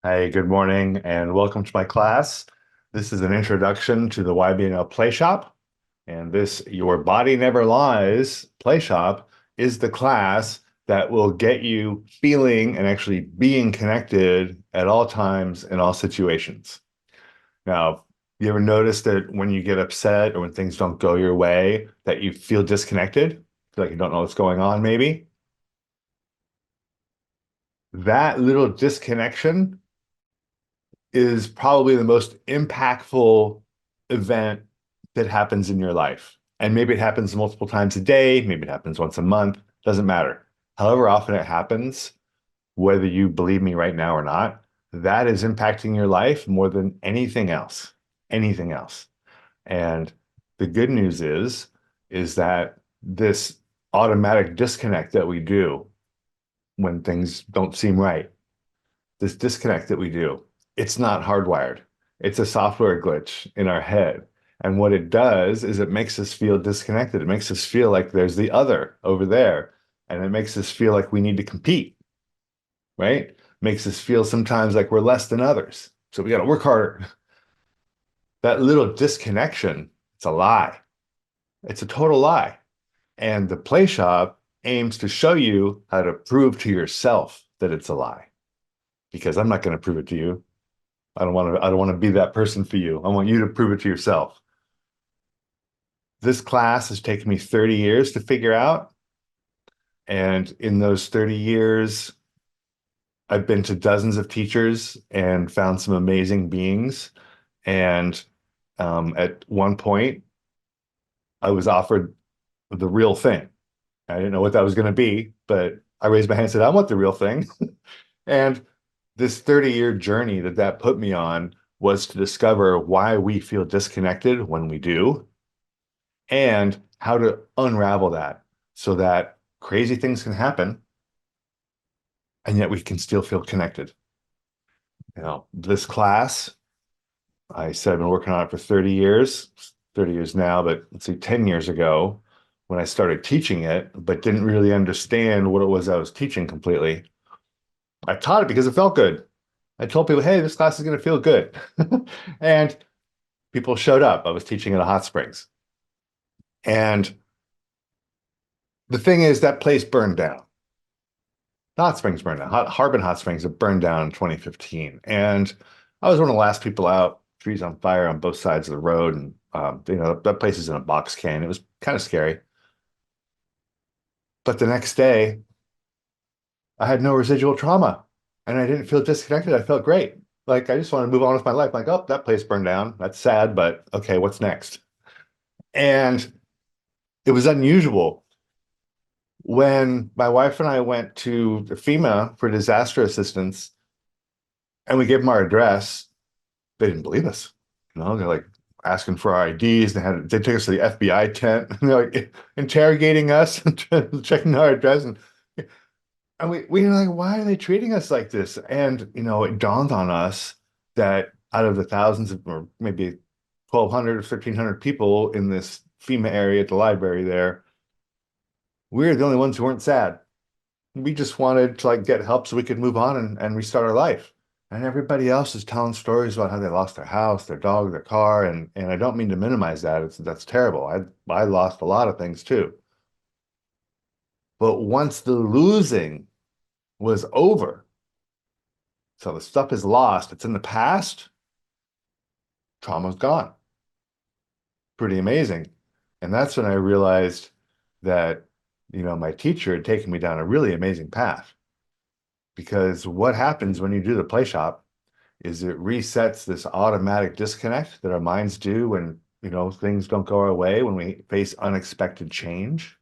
Hey, good morning and welcome to my class. This is an introduction to the YBNL Playshop. And this Your Body Never Lies Playshop is the class that will get you feeling and actually being connected at all times in all situations. Now, you ever notice that when you get upset or when things don't go your way, that you feel disconnected? Feel like you don't know what's going on, maybe? That little disconnection is probably the most impactful event that happens in your life. And maybe it happens multiple times a day, maybe it happens once a month, doesn't matter. However often it happens, whether you believe me right now or not, that is impacting your life more than anything else. Anything else. And the good news is that this automatic disconnect that we do when things don't seem right, this disconnect that we do, it's not hardwired. It's a software glitch in our head. And what it does is it makes us feel disconnected. It makes us feel like there's the other over there. And it makes us feel like we need to compete, right? Makes us feel sometimes like we're less than others. So we got to work harder. That little disconnection, it's a lie. It's a total lie. And the play shop aims to show you how to prove to yourself that it's a lie. Because I'm not going to prove it to you. I don't want to be that person for you. I want you to prove it to yourself. This class has taken me 30 years to figure out. And in those 30 years, I've been to dozens of teachers and found some amazing beings. And at one point, I was offered the real thing. I didn't know what that was going to be, but I raised my hand and said, I want the real thing. And this 30-year journey that put me on was to discover why we feel disconnected when we do and how to unravel that so that crazy things can happen and yet we can still feel connected. This class, I said I've been working on it for 30 years now, but let's see, 10 years ago when I started teaching it, but didn't really understand what it was I was teaching completely. I taught it because it felt good. I told people, hey, this class is going to feel good. And people showed up. I was teaching at a hot springs. And the thing is, that place burned down. The hot springs burned down. Harbin Hot Springs had burned down in 2015. And I was one of the last people out, trees on fire on both sides of the road. And, that place is in a box can. It was kind of scary. But the next day, I had no residual trauma and I didn't feel disconnected. I felt great. Like I just want to move on with my life. Like, oh, that place burned down. That's sad, but okay, what's next? And it was unusual when my wife and I went to FEMA for disaster assistance and we gave them our address. They didn't believe us. They're like asking for our IDs. They took us to the FBI tent and they're like interrogating us and checking our address. And we were like, why are they treating us like this? And, it dawned on us that out of the thousands of, or maybe 1,200 or 1,500 people in this FEMA area at the library there, we were the only ones who weren't sad. We just wanted to like get help so we could move on and restart our life. And everybody else is telling stories about how they lost their house, their dog, their car. And I don't mean to minimize that. That's terrible. I lost a lot of things too. But once the losing was over, so the stuff is lost, it's in the past, trauma's gone. Pretty amazing. And that's when I realized that, my teacher had taken me down a really amazing path. Because what happens when you do the play shop is it resets this automatic disconnect that our minds do when, things don't go our way, when we face unexpected change.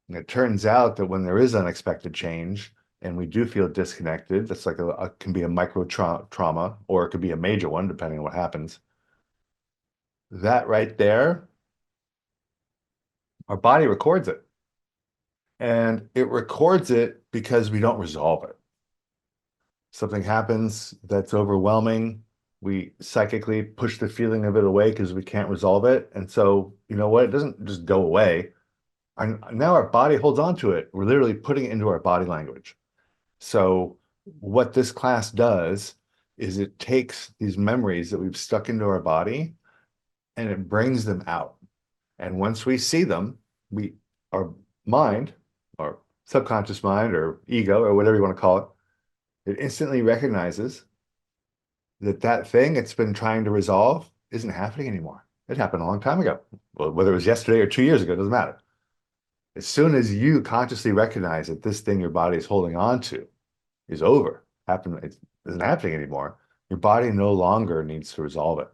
And it turns out that when there is unexpected change and we do feel disconnected, that's like can be a micro trauma or it could be a major one, depending on what happens. That right there, our body records it. And it records it because we don't resolve it. Something happens that's overwhelming. We psychically push the feeling of it away because we can't resolve it. And so, you know what? It doesn't just go away. And now our body holds on to it. We're literally putting it into our body language. So what this class does is it takes these memories that we've stuck into our body and it brings them out. And once we see them, we our mind, or subconscious mind, or ego, or whatever you want to call it, it instantly recognizes that that thing it's been trying to resolve isn't happening anymore. It happened a long time ago. Well, whether it was yesterday or 2 years ago, it doesn't matter. As soon as you consciously recognize that this thing your body is holding on to is over, it isn't happening anymore, your body no longer needs to resolve it.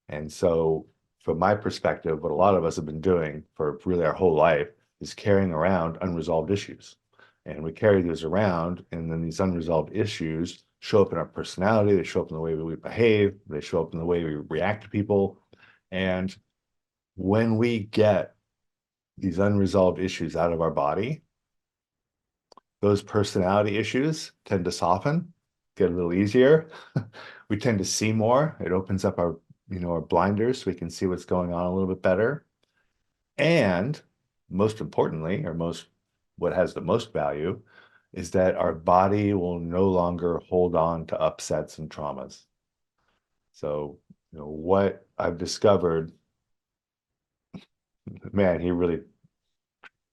And so, from my perspective, what a lot of us have been doing for really our whole life is carrying around unresolved issues. And we carry those around, and then these unresolved issues show up in our personality, they show up in the way we behave, they show up in the way we react to people. And when we get these unresolved issues out of our body, those personality issues tend to soften, get a little easier. We tend to see more. It opens up our blinders so we can see what's going on a little bit better. And most importantly, what has the most value is that our body will no longer hold on to upsets and traumas. So, what I've discovered, man, he really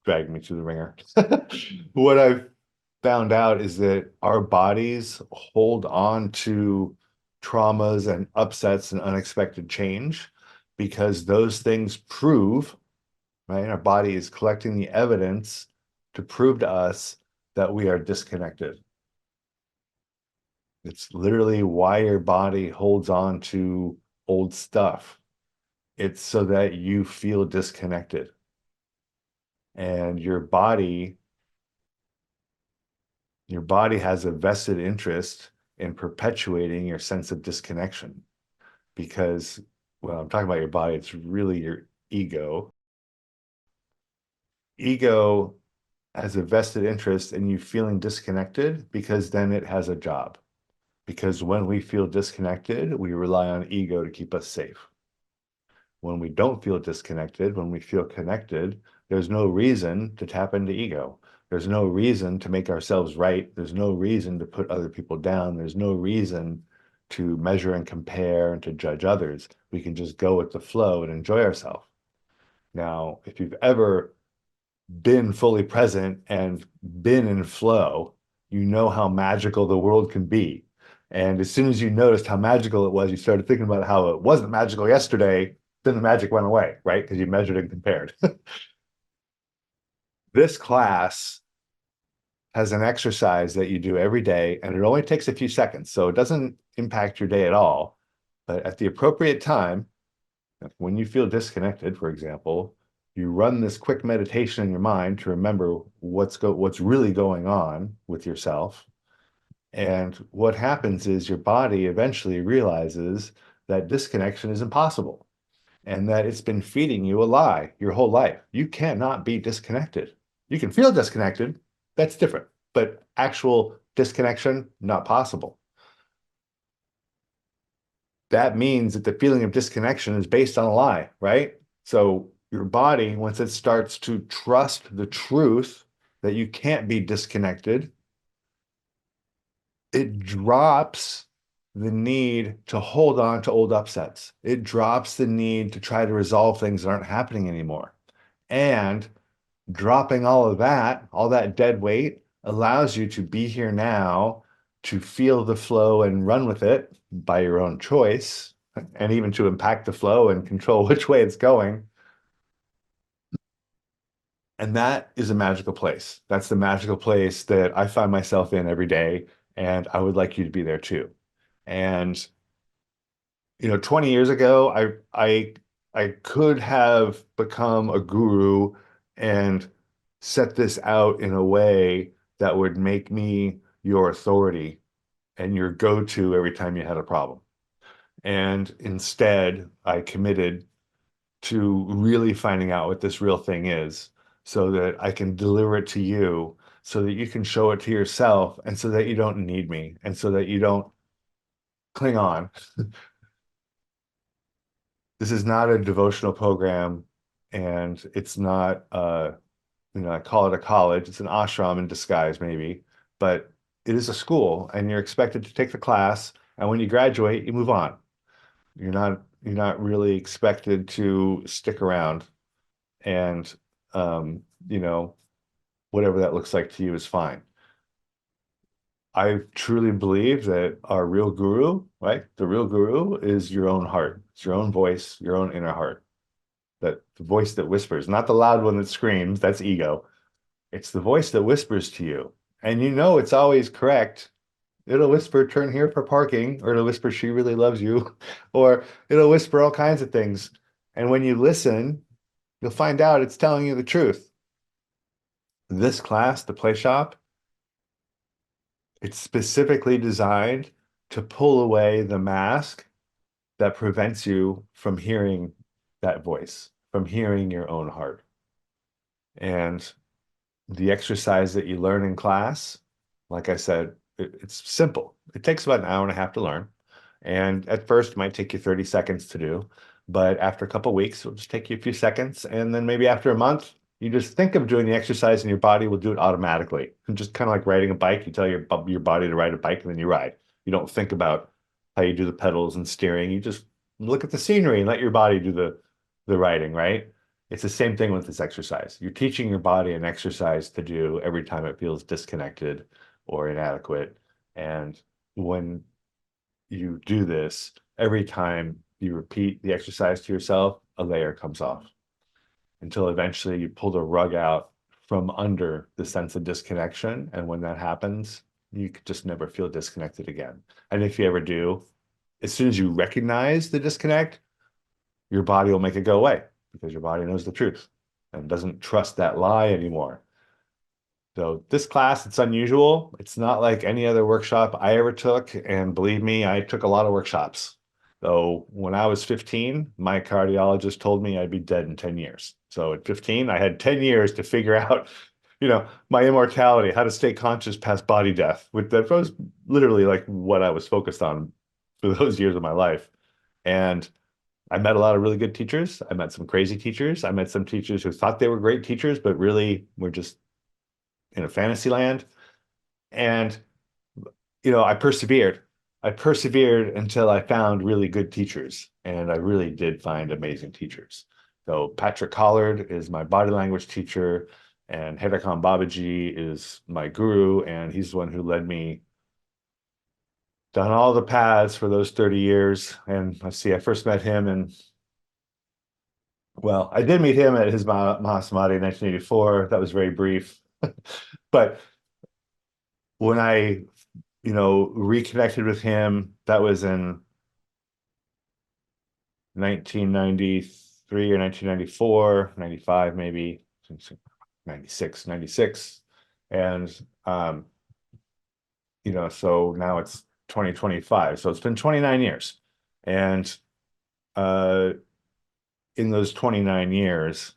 dragged me through the ringer. What I've found out is that our bodies hold on to traumas and upsets and unexpected change because those things prove, right? Our body is collecting the evidence to prove to us that we are disconnected. It's literally why your body holds on to old stuff. It's so that you feel disconnected. And your body has a vested interest in perpetuating your sense of disconnection because, well, I'm talking about your body, it's really your ego. Ego has a vested interest in you feeling disconnected because then it has a job. Because when we feel disconnected, we rely on ego to keep us safe. When we don't feel disconnected, when we feel connected, there's no reason to tap into ego. There's no reason to make ourselves right. There's no reason to put other people down. There's no reason to measure and compare and to judge others. We can just go with the flow and enjoy ourselves. Now, if you've ever been fully present and been in flow, you know how magical the world can be. And as soon as you noticed how magical it was, you started thinking about how it wasn't magical yesterday, then the magic went away, right? Because you measured and compared. This class has an exercise that you do every day, and it only takes a few seconds, so it doesn't impact your day at all. But at the appropriate time, when you feel disconnected, for example, you run this quick meditation in your mind to remember what's really going on with yourself. And what happens is your body eventually realizes that disconnection is impossible and that it's been feeding you a lie your whole life. You cannot be disconnected. You can feel disconnected, that's different, but actual disconnection, not possible. That means that the feeling of disconnection is based on a lie, right? So your body, once it starts to trust the truth that you can't be disconnected, it drops the need to hold on to old upsets. It drops the need to try to resolve things that aren't happening anymore. And dropping all that dead weight allows you to be here now, to feel the flow and run with it by your own choice, and even to impact the flow and control which way it's going. And that is a magical place. That's the magical place that I find myself in every day. And I would like you to be there too. And 20 years ago, I could have become a guru and set this out in a way that would make me your authority and your go-to every time you had a problem. And instead, I committed to really finding out what this real thing is so that I can deliver it to you, so that you can show it to yourself, and so that you don't need me, and so that you don't cling on. This is not a devotional program, and it's not I call it a college. It's an ashram in disguise, maybe, but it is a school and you're expected to take the class, and when you graduate, you move on. You're not really expected to stick around, and you know, whatever that looks like to you is fine. I truly believe that our real guru, right? The real guru is your own heart. It's your own voice, your own inner heart. That the voice that whispers, not the loud one that screams, that's ego. It's the voice that whispers to you. And you know it's always correct. It'll whisper, turn here for parking, or it'll whisper, she really loves you, or it'll whisper all kinds of things. And when you listen, you'll find out it's telling you the truth. This class, the Playshop, it's specifically designed to pull away the mask that prevents you from hearing that voice, from hearing your own heart. And the exercise that you learn in class, like I said, it's simple. It takes about an hour and a half to learn. And at first, it might take you 30 seconds to do. But after a couple of weeks, it'll just take you a few seconds. And then maybe after a month, you just think of doing the exercise and your body will do it automatically. And just kind of like riding a bike, you tell your body to ride a bike and then you ride. You don't think about how you do the pedals and steering. You just look at the scenery and let your body do the riding, right? It's the same thing with this exercise. You're teaching your body an exercise to do every time it feels disconnected or inadequate. And when you do this, every time you repeat the exercise to yourself, a layer comes off until eventually you pull the rug out from under the sense of disconnection. And when that happens, you could just never feel disconnected again. And if you ever do, as soon as you recognize the disconnect, your body will make it go away because your body knows the truth and doesn't trust that lie anymore. So this class, it's unusual. It's not like any other workshop I ever took. And believe me, I took a lot of workshops. So when I was 15, my cardiologist told me I'd be dead in 10 years. So at 15, I had 10 years to figure out, my immortality, how to stay conscious past body death. That was literally like what I was focused on for those years of my life. And I met a lot of really good teachers. I met some crazy teachers. I met some teachers who thought they were great teachers, but really were just in a fantasy land. And, I persevered. I persevered until I found really good teachers. And I really did find amazing teachers. So Patrick Collard is my body language teacher, and Hedekhan Babaji is my guru. And he's the one who led me down all the paths for those 30 years. And let's see, I first met him I did meet him at his Mahasamadhi in 1984. That was very brief. But when I, reconnected with him, that was in 1993 or 1994, 95 maybe, 96. And, so now it's 2025. So it's been 29 years. And in those 29 years,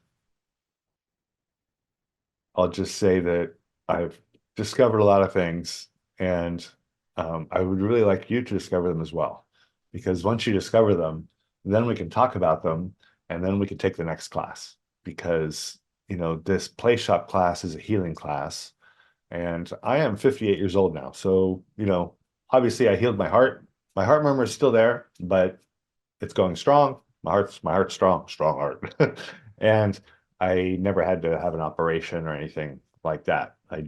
I'll just say that I've discovered a lot of things, and I would really like you to discover them as well. Because once you discover them, then we can talk about them, and then we can take the next class. Because, this Playshop class is a healing class, and I am 58 years old now. So, obviously I healed my heart. My heart murmur is still there, but it's going strong. My heart's strong heart. And I never had to have an operation or anything like that. I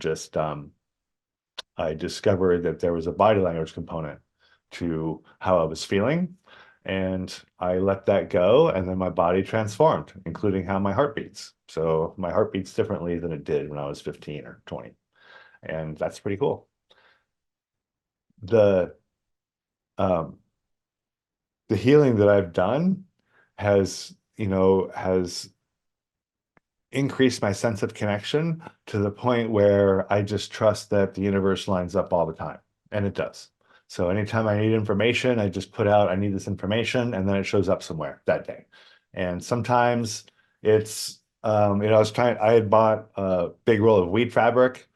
discovered that there was a body language component to how I was feeling, and I let that go, and then my body transformed, including how my heart beats. So my heart beats differently than it did when I was 15 or 20, and that's pretty cool. The um, the healing that I've done has increased my sense of connection to the point where I just trust that the universe lines up all the time, and it does. So anytime I need information, I just put out, I need this information, and then it shows up somewhere that day. And sometimes it's, I had bought a big roll of wheat fabric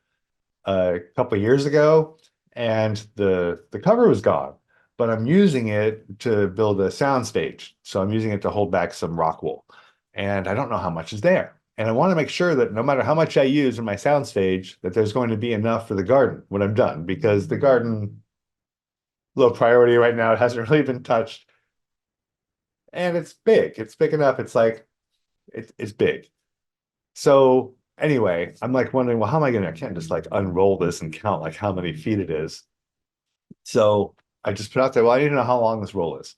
a couple of years ago, and the cover was gone, but I'm using it to build a sound stage. So I'm using it to hold back some rock wool, and I don't know how much is there. And I want to make sure that no matter how much I use in my soundstage, that there's going to be enough for the garden when I'm done, because the garden, low priority right now, it hasn't really been touched. And it's big. It's big enough. It's like it's big. So anyway, I'm like wondering, well, how am I gonna? I can't just like unroll this and count like how many feet it is. So I just put out there, well, I need to know how long this roll is.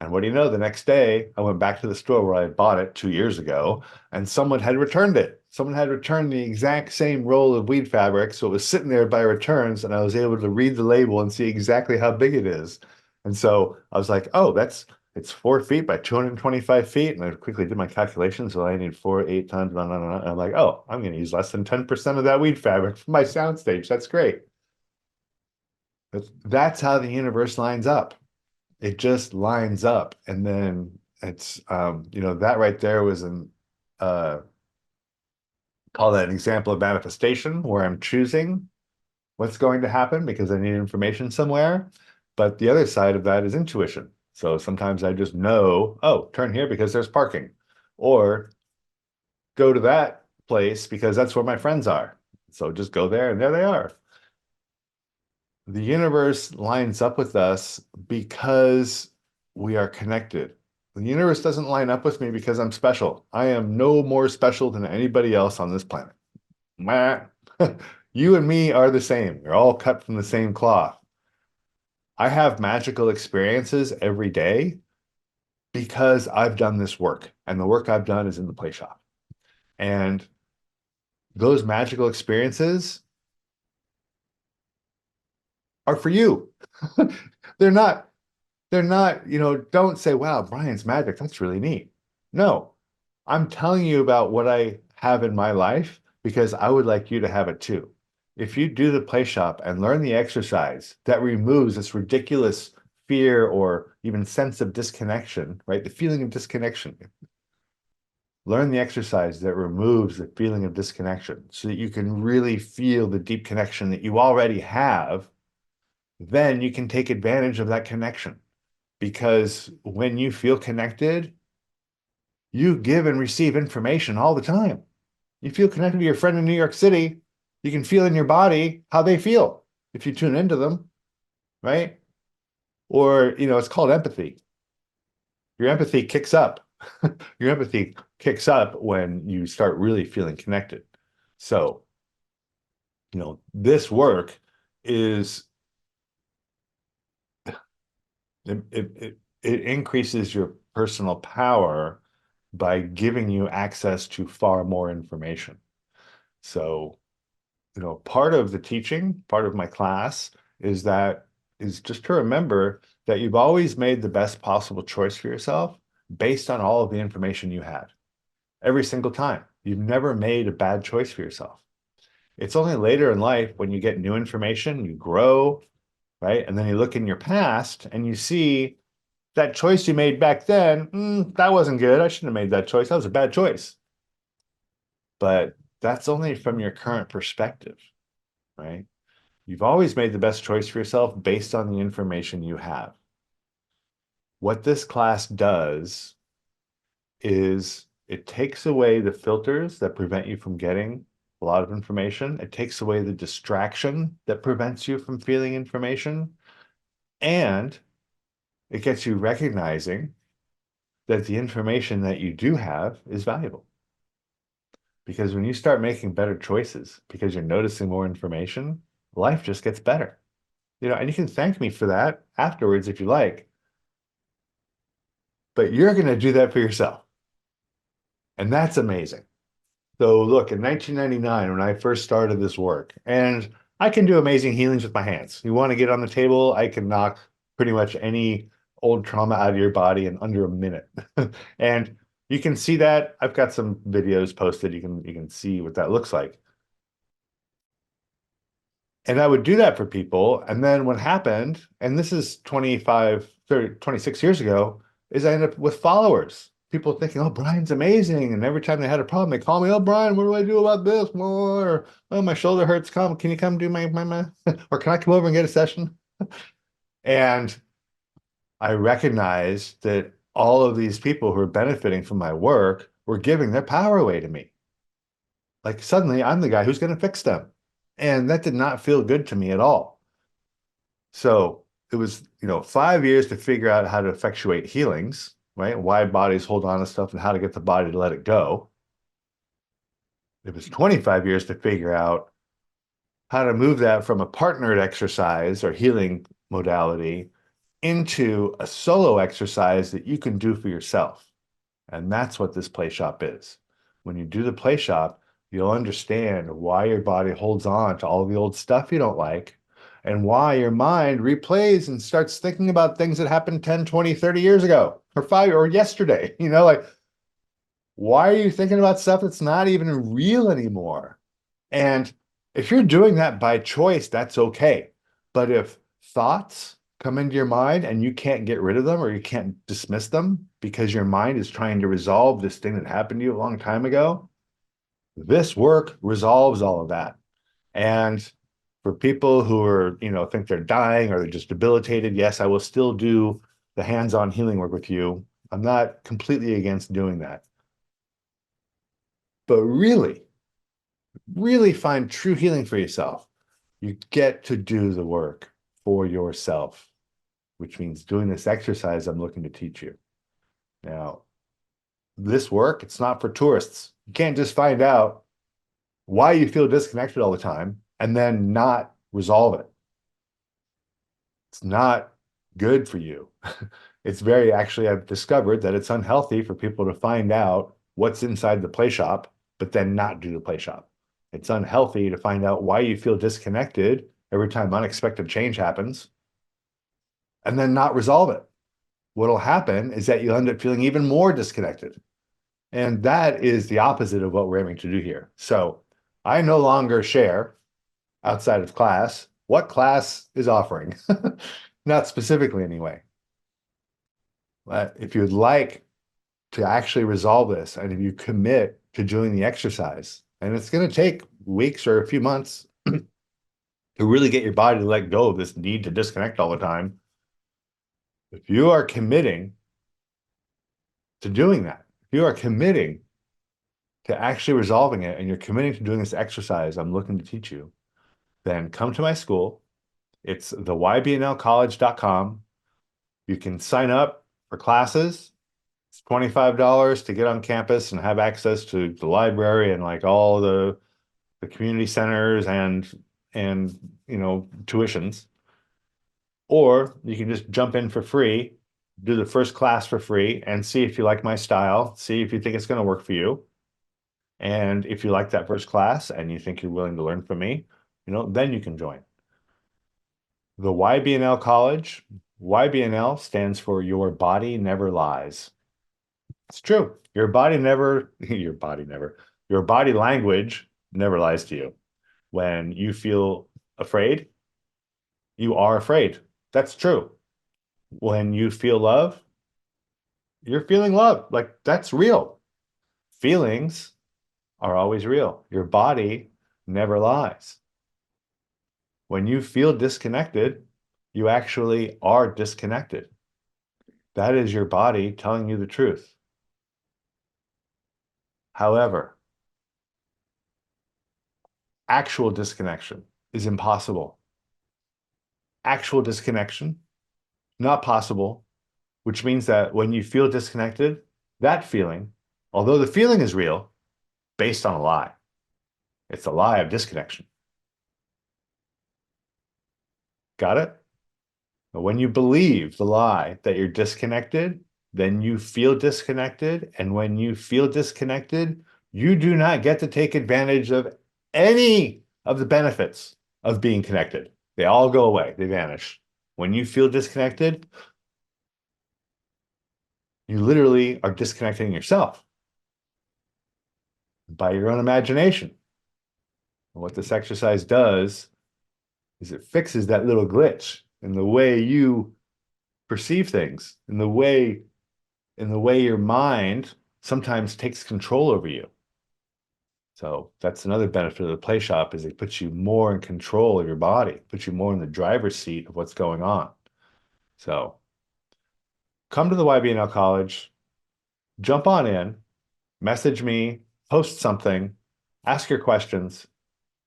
And what do you know? The next day, I went back to the store where I bought it 2 years ago, and someone had returned it. Someone had returned the exact same roll of weed fabric. So it was sitting there by returns, and I was able to read the label and see exactly how big it is. And so I was like, oh, it's 4 feet by 225 feet. And I quickly did my calculations. So I need 4, 8 times, blah, blah, blah. And I'm like, oh, I'm going to use less than 10% of that weed fabric for my soundstage. That's great. That's how the universe lines up. It just lines up. And then it's, that right there was uh, call that an example of manifestation, where I'm choosing what's going to happen because I need information somewhere. But the other side of that is intuition. So sometimes I just know, oh, turn here because there's parking, or go to that place because that's where my friends are. So just go there and there they are. The universe lines up with us because we are connected. The universe doesn't line up with me because I'm special. I am no more special than anybody else on this planet. You and me are the same. We're all cut from the same cloth. I have magical experiences every day because I've done this work, and the work I've done is in the play shop. And those magical experiences are for you. They're not, don't say, wow, Brian's magic, that's really neat. No, I'm telling you about what I have in my life because I would like you to have it too. If you do the play shop and learn the exercise that removes this ridiculous fear or even sense of disconnection, right? The feeling of disconnection. Learn the exercise that removes the feeling of disconnection so that you can really feel the deep connection that you already have. Then you can take advantage of that connection, because when you feel connected, you give and receive information all the time. You feel connected to your friend in New York City, you can feel in your body how they feel if you tune into them, right? Or, it's called empathy. Your empathy kicks up. Your empathy kicks up when you start really feeling connected. So, this work is it increases your personal power by giving you access to far more information. So, part of the teaching, part of my class is just to remember that you've always made the best possible choice for yourself based on all of the information you had. Every single time. You've never made a bad choice for yourself. It's only later in life when you get new information, you grow, right? And then you look in your past and you see that choice you made back then, that wasn't good. I shouldn't have made that choice. That was a bad choice. But that's only from your current perspective, right? You've always made the best choice for yourself based on the information you have. What this class does is it takes away the filters that prevent you from getting a lot of information. It takes away the distraction that prevents you from feeling information. And it gets you recognizing that the information that you do have is valuable. Because when you start making better choices, because you're noticing more information, life just gets better. And you can thank me for that afterwards if you like, but you're going to do that for yourself. And that's amazing. So look, in 1999, when I first started this work, and I can do amazing healings with my hands. You want to get on the table, I can knock pretty much any old trauma out of your body in under a minute. And you can see that. I've got some videos posted. You can see what that looks like. And I would do that for people. And then what happened, and this is 25, 30, 26 years ago, is I ended up with followers. People thinking, oh, Brian's amazing. And every time they had a problem, they call me, oh, Brian, what do I do about this? Or, oh, my shoulder hurts. Can you come do my or can I come over and get a session? And I recognized that all of these people who are benefiting from my work were giving their power away to me. like suddenly I'm the guy who's going to fix them. And that did not feel good to me at all. So it was, 5 years to figure out how to effectuate healings, right? Why bodies hold on to stuff and how to get the body to let it go. It was 25 years to figure out how to move that from a partnered exercise or healing modality into a solo exercise that you can do for yourself. And that's what this play shop is. When you do the play shop, you'll understand why your body holds on to all the old stuff you don't like and why your mind replays and starts thinking about things that happened 10, 20, 30 years ago or five or yesterday. Like, why are you thinking about stuff that's not even real anymore? And if you're doing that by choice, that's okay. But if thoughts come into your mind and you can't get rid of them or you can't dismiss them because your mind is trying to resolve this thing that happened to you a long time ago, this work resolves all of that. And for people who are, think they're dying or they're just debilitated, yes, I will still do the hands-on healing work with you. I'm not completely against doing that. But really, really find true healing for yourself. You get to do the work for yourself, which means doing this exercise I'm looking to teach you. Now, this work, it's not for tourists. You can't just find out why you feel disconnected all the time and then not resolve it. It's not good for you. Actually, I've discovered that it's unhealthy for people to find out what's inside the play shop, but then not do the play shop. It's unhealthy to find out why you feel disconnected every time unexpected change happens and then not resolve it. What'll happen is that you'll end up feeling even more disconnected. And that is the opposite of what we're aiming to do here. So I no longer share outside of class what class is offering, not specifically anyway. But if you'd like to actually resolve this, and if you commit to doing the exercise, and it's going to take weeks or a few months to really get your body to let go of this need to disconnect all the time, if you are committing to doing that, if you are committing to actually resolving it, and you're committing to doing this exercise I'm looking to teach you, then come to my school. It's the ybnlcollege.com. You can sign up for classes. It's $25 to get on campus and have access to the library and like all the community centers and tuitions. Or you can just jump in for free, do the first class for free, and see if you like my style, see if you think it's going to work for you. And if you like that first class and you think you're willing to learn from me, then you can join. The YBNL College, YBNL stands for Your Body Never Lies. It's true. Your body your body language never lies to you. When you feel afraid, you are afraid. That's true. When you feel love, you're feeling love. Like that's real. Feelings are always real. Your body never lies. When you feel disconnected, you actually are disconnected. That is your body telling you the truth. However, actual disconnection is impossible. Actual disconnection, not possible, which means that when you feel disconnected, that feeling, although the feeling is real, based on a lie. It's a lie of disconnection. Got it? But when you believe the lie that you're disconnected, then you feel disconnected. And when you feel disconnected, you do not get to take advantage of any of the benefits of being connected. They all go away, they vanish. When you feel disconnected, you literally are disconnecting yourself by your own imagination. And what this exercise does is it fixes that little glitch in the way you perceive things, in the way your mind sometimes takes control over you. So that's another benefit of the play shop is it puts you more in control of your body, puts you more in the driver's seat of what's going on. So come to the YBNL College, jump on in, message me, post something, ask your questions.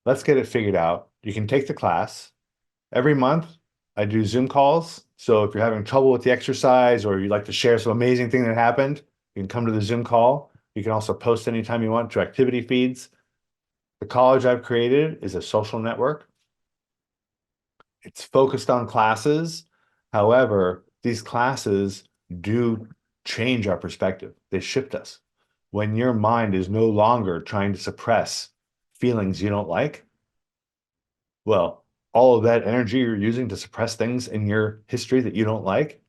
Let's get it figured out. You can take the class. Every month, I do Zoom calls. So if you're having trouble with the exercise or you'd like to share some amazing thing that happened, you can come to the Zoom call. You can also post anytime you want to activity feeds. The college I've created is a social network. It's focused on classes. However, these classes do change our perspective. They shift us. When your mind is no longer trying to suppress feelings you don't like, well, all of that energy you're using to suppress things in your history that you don't like,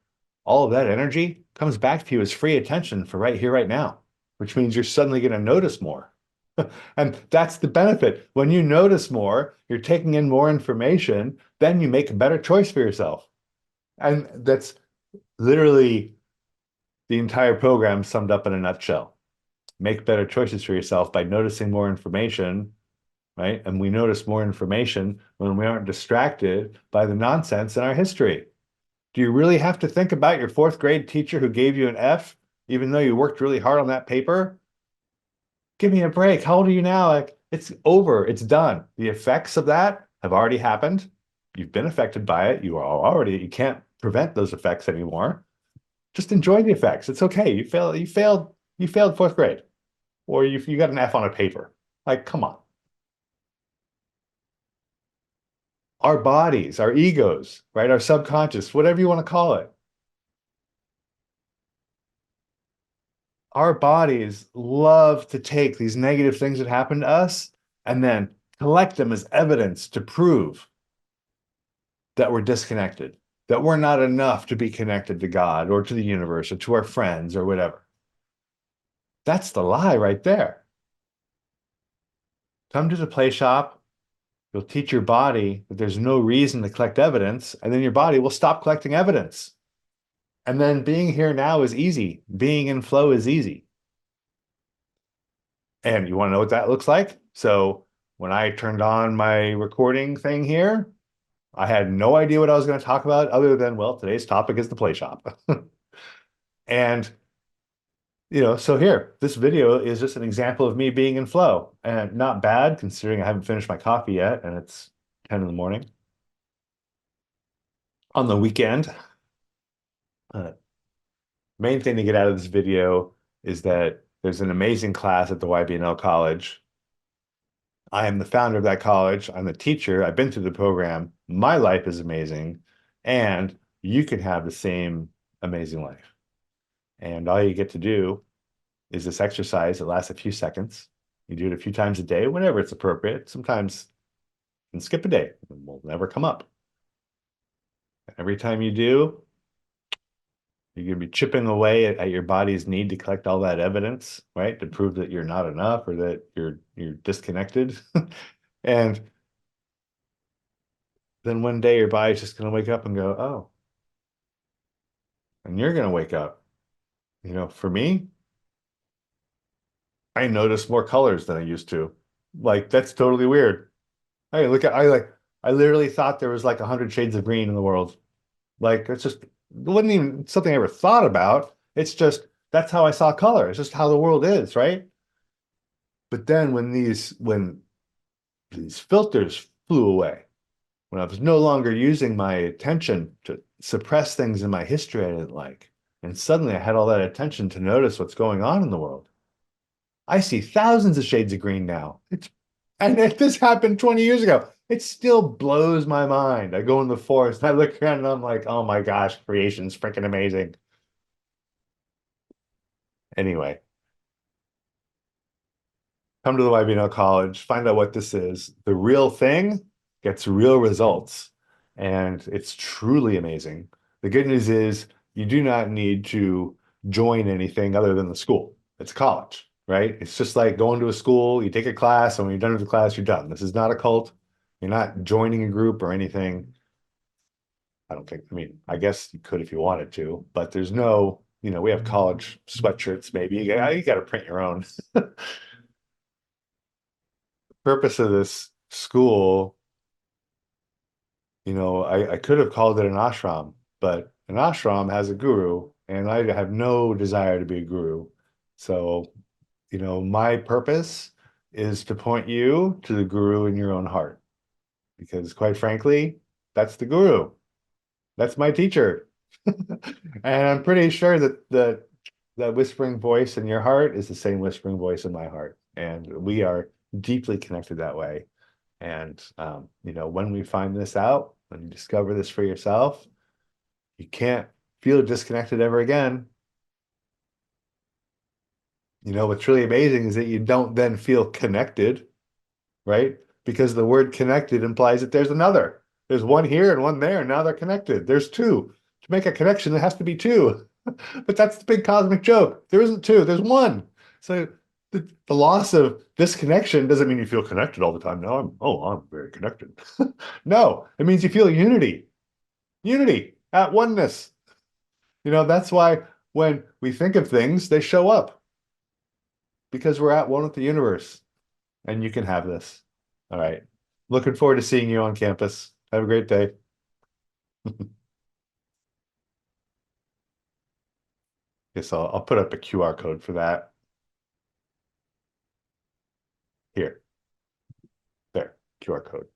all of that energy comes back to you as free attention for right here, right now, which means you're suddenly going to notice more. And that's the benefit. When you notice more, you're taking in more information, then you make a better choice for yourself. And that's literally the entire program summed up in a nutshell. Make better choices for yourself by noticing more information, right? And we notice more information when we aren't distracted by the nonsense in our history. Do you really have to think about your fourth grade teacher who gave you an F, even though you worked really hard on that paper? Give me a break. How old are you now? Like, it's over. It's done. The effects of that have already happened. You've been affected by it. You can't prevent those effects anymore. Just enjoy the effects. It's okay. You failed fourth grade, or you got an F on a paper. Like, come on. Our bodies, our egos, right? Our subconscious, whatever you want to call it. Our bodies love to take these negative things that happen to us and then collect them as evidence to prove that we're disconnected, that we're not enough to be connected to God or to the universe or to our friends or whatever. That's the lie right there. Come to the play shop. You'll teach your body that there's no reason to collect evidence, and then your body will stop collecting evidence. And then being here now is easy. Being in flow is easy. And you want to know what that looks like? So when I turned on my recording thing here, I had no idea what I was going to talk about other than, well, today's topic is the play shop. And, so here, this video is just an example of me being in flow, and not bad considering I haven't finished my coffee yet and it's 10 in the morning on the weekend. Main thing to get out of this video is that there's an amazing class at the YBNL college. I am the founder of that college. I'm the teacher. I've been through the program. My life is amazing, and you can have the same amazing life. And all you get to do is this exercise that lasts a few seconds. You do it a few times a day, whenever it's appropriate. Sometimes you can skip a day. It will never come up. Every time you do, you're going to be chipping away at your body's need to collect all that evidence, right? To prove that you're not enough or that you're disconnected. And then one day your body's just going to wake up and go, oh. And you're going to wake up. For me, I notice more colors than I used to. Like, that's totally weird. I literally thought there was like 100 shades of green in the world. Like, it wasn't even something I ever thought about. It's just, that's how I saw color. It's just how the world is, right? But then when these filters flew away, when I was no longer using my attention to suppress things in my history I didn't like, and suddenly I had all that attention to notice what's going on in the world, I see thousands of shades of green now. And if this happened 20 years ago, it still blows my mind. I go in the forest and I look around and I'm like, oh my gosh, creation's freaking amazing. Anyway, come to the YBNL college, find out what this is. The real thing gets real results, and it's truly amazing. The good news is you do not need to join anything other than the school. It's college, right? It's just like going to a school, you take a class, and when you're done with the class, you're done. This is not a cult. You're not joining a group or anything. I guess you could if you wanted to, but there's no, we have college sweatshirts, maybe. You got to print your own. Purpose of this school, I could have called it an ashram, but an ashram has a guru, and I have no desire to be a guru. So, my purpose is to point you to the guru in your own heart. Because quite frankly, that's the guru. That's my teacher. And I'm pretty sure that the whispering voice in your heart is the same whispering voice in my heart. And we are deeply connected that way. And when we find this out, when you discover this for yourself, you can't feel disconnected ever again. What's really amazing is that you don't then feel connected, right? Because the word connected implies that there's another. There's one here and one there, and now they're connected. There's two. To make a connection, there has to be two. But that's the big cosmic joke. There isn't two, there's one. So the loss of this connection doesn't mean you feel connected all the time. No, I'm very connected. No, it means you feel unity. Unity at oneness. That's why when we think of things, they show up because we're at one with the universe. And you can have this. All right. Looking forward to seeing you on campus. Have a great day. Yes, I'll put up a QR code for that. Here, there, QR code.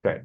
Okay.